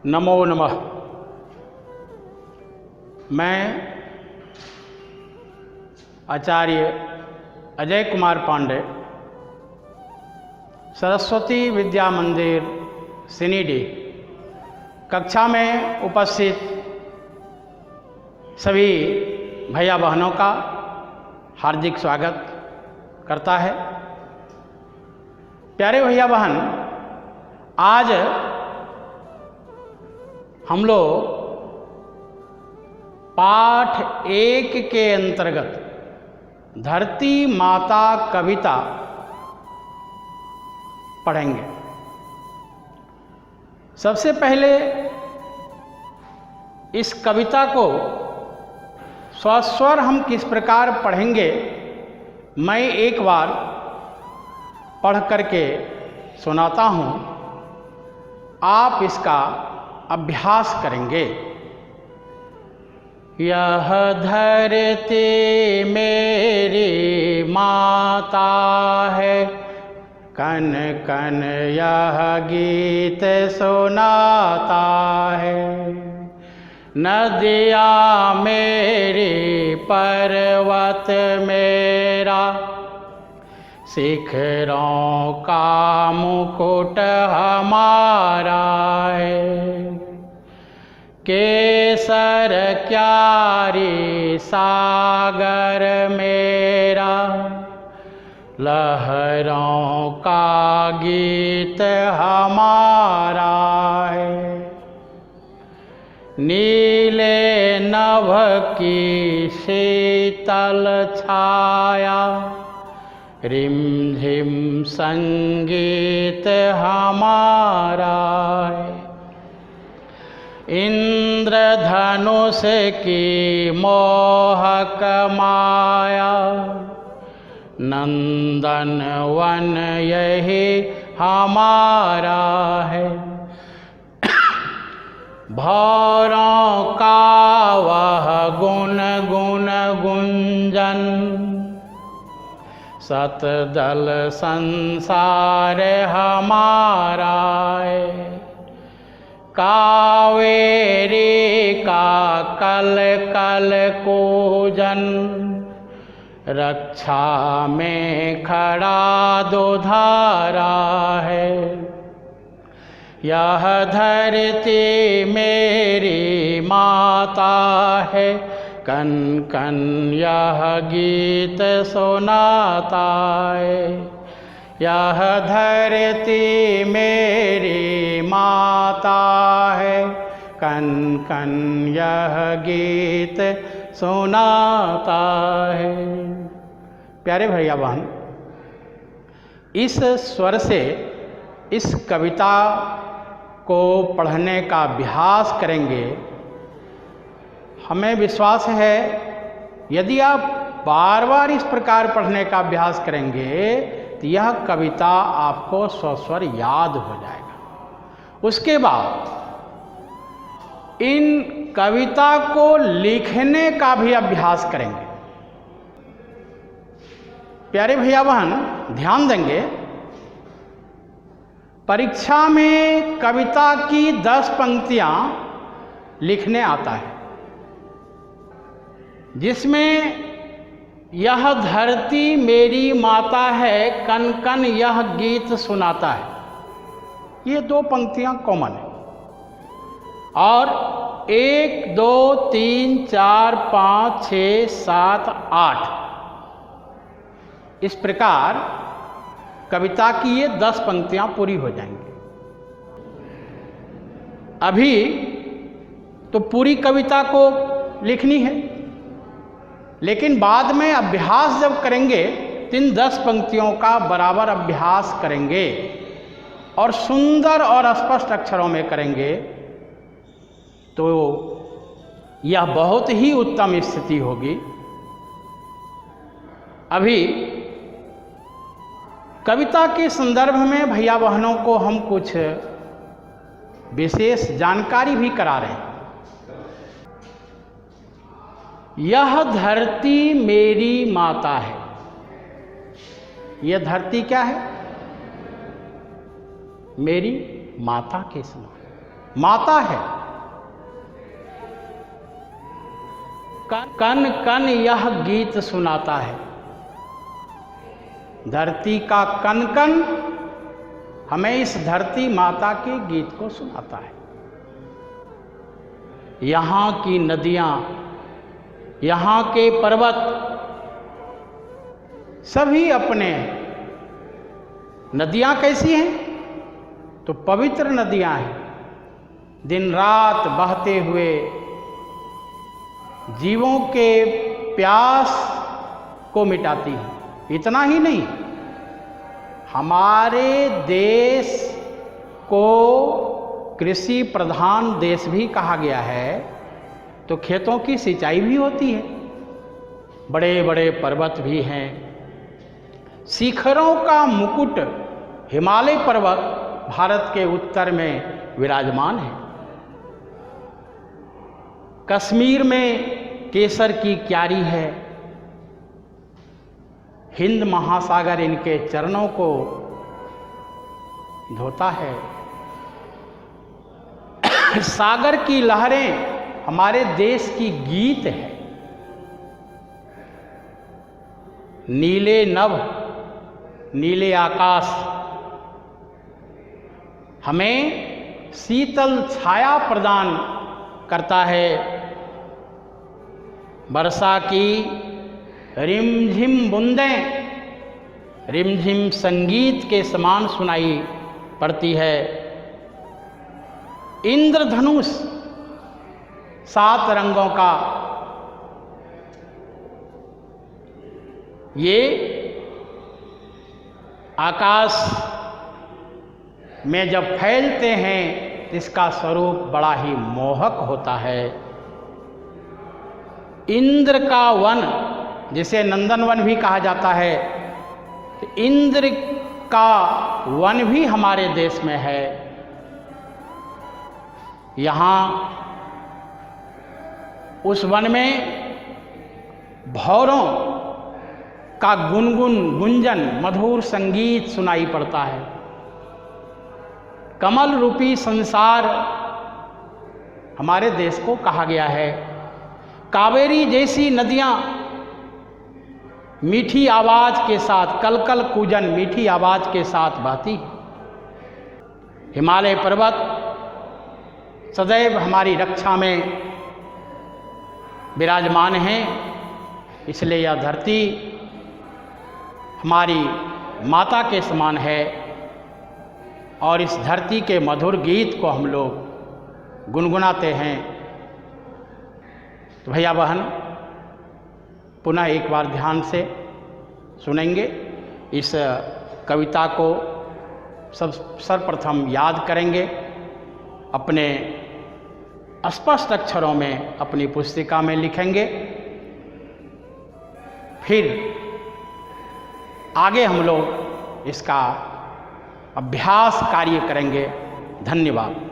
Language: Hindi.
नमो नमः। मैं आचार्य अजय कुमार पांडे, सरस्वती विद्या मंदिर सिनीडी कक्षा में उपस्थित सभी भैया बहनों का हार्दिक स्वागत करता है। प्यारे भैया बहन, आज हम लोग पाठ 1 के अंतर्गत धरती माता कविता पढ़ेंगे। सबसे पहले इस कविता को स्वस्वर हम किस प्रकार पढ़ेंगे, मैं एक बार पढ़ करके सुनाता हूँ। आप इसका अभ्यास करेंगे। यह धरती मेरी माता है, कन कन यह गीत सुनाता है। नदिया मेरी पर्वत मेरा, शिखरों का मुकुट हमारा है। केसर क्यारी सागर मेरा, लहरों का गीत हमारा है। नीले नभ की शीतल छाया, रिमझिम संगीत हमारा है। इंद्रधनुष की मोहक माया, नंदन वन यही हमारा है। भौरों का वह गुन गुन गुंजन, सतदल संसार हमारा है। कावेरी का कल कल कूजन, रक्षा में खड़ा दुधारा है। यह धरती मेरी माता है, कन कन यह गीत सुनाता है। यह धरती मेरी माता है, कन कन यह गीत सुनाता है। प्यारे भैया बहन, इस स्वर से इस कविता को पढ़ने का अभ्यास करेंगे। हमें विश्वास है यदि आप बार बार इस प्रकार पढ़ने का अभ्यास करेंगे तो यह कविता आपको स्वस्वर याद हो जाएगा। उसके बाद इन कविता को लिखने का भी अभ्यास करेंगे। प्यारे भैया बहन, ध्यान देंगे, परीक्षा में कविता की 10 पंक्तियां लिखने आता है, जिसमें यह धरती मेरी माता है, कन कन यह गीत सुनाता है, ये 2 पंक्तियां कॉमन है। और 1 2 3 4 5 6 7 8 इस प्रकार कविता की ये 10 पंक्तियां पूरी हो जाएंगी। अभी तो पूरी कविता को लिखनी है, लेकिन बाद में अभ्यास जब करेंगे तो इन 10 पंक्तियों का बराबर अभ्यास करेंगे और सुंदर और स्पष्ट अक्षरों में करेंगे तो यह बहुत ही उत्तम स्थिति होगी। अभी कविता के संदर्भ में भैया बहनों को हम कुछ विशेष जानकारी भी करा रहे हैं। यह धरती मेरी माता है। यह धरती क्या है? मेरी माता के समान। माता है। कन कन यह गीत सुनाता है। धरती का कन कन हमें इस धरती माता के गीत को सुनाता है। यहाँ की नदियाँ, यहाँ के पर्वत सभी अपने, नदियाँ कैसी हैं? तो पवित्र नदियाँ हैं, दिन रात बहते हुए जीवों के प्यास को मिटाती हैं। इतना ही नहीं, हमारे देश को कृषि प्रधान देश भी कहा गया है, तो खेतों की सिंचाई भी होती है, बड़े बड़े पर्वत भी हैं। शिखरों का मुकुट हिमालय पर्वत भारत के उत्तर में विराजमान है। कश्मीर में केसर की क्यारी है। हिंद महासागर इनके चरणों को धोता है। सागर की लहरें हमारे देश की गीत है। नीले नभ, नीले आकाश हमें शीतल छाया प्रदान करता है। वर्षा की रिमझिम बूंदें रिमझिम संगीत के समान सुनाई पड़ती है। इंद्रधनुष 7 रंगों का, ये आकाश में जब फैलते हैं तो इसका स्वरूप बड़ा ही मोहक होता है। इंद्र का वन, जिसे नंदनवन भी कहा जाता है, तो इंद्र का वन भी हमारे देश में है। यहाँ उस वन में भौरों का गुनगुन गुंजन मधुर संगीत सुनाई पड़ता है। कमल रूपी संसार हमारे देश को कहा गया है। कावेरी जैसी नदियाँ मीठी आवाज के साथ, कलकल कूजन मीठी आवाज के साथ बहती। हिमालय पर्वत सदैव हमारी रक्षा में विराजमान हैं, इसलिए यह धरती हमारी माता के समान है। और इस धरती के मधुर गीत को हम लोग गुनगुनाते हैं। तो भैया बहन, पुनः एक बार ध्यान से सुनेंगे। इस कविता को सर्वप्रथम याद करेंगे, अपने स्पष्ट अक्षरों में अपनी पुस्तिका में लिखेंगे, फिर आगे हम लोग इसका अभ्यास कार्य करेंगे। धन्यवाद।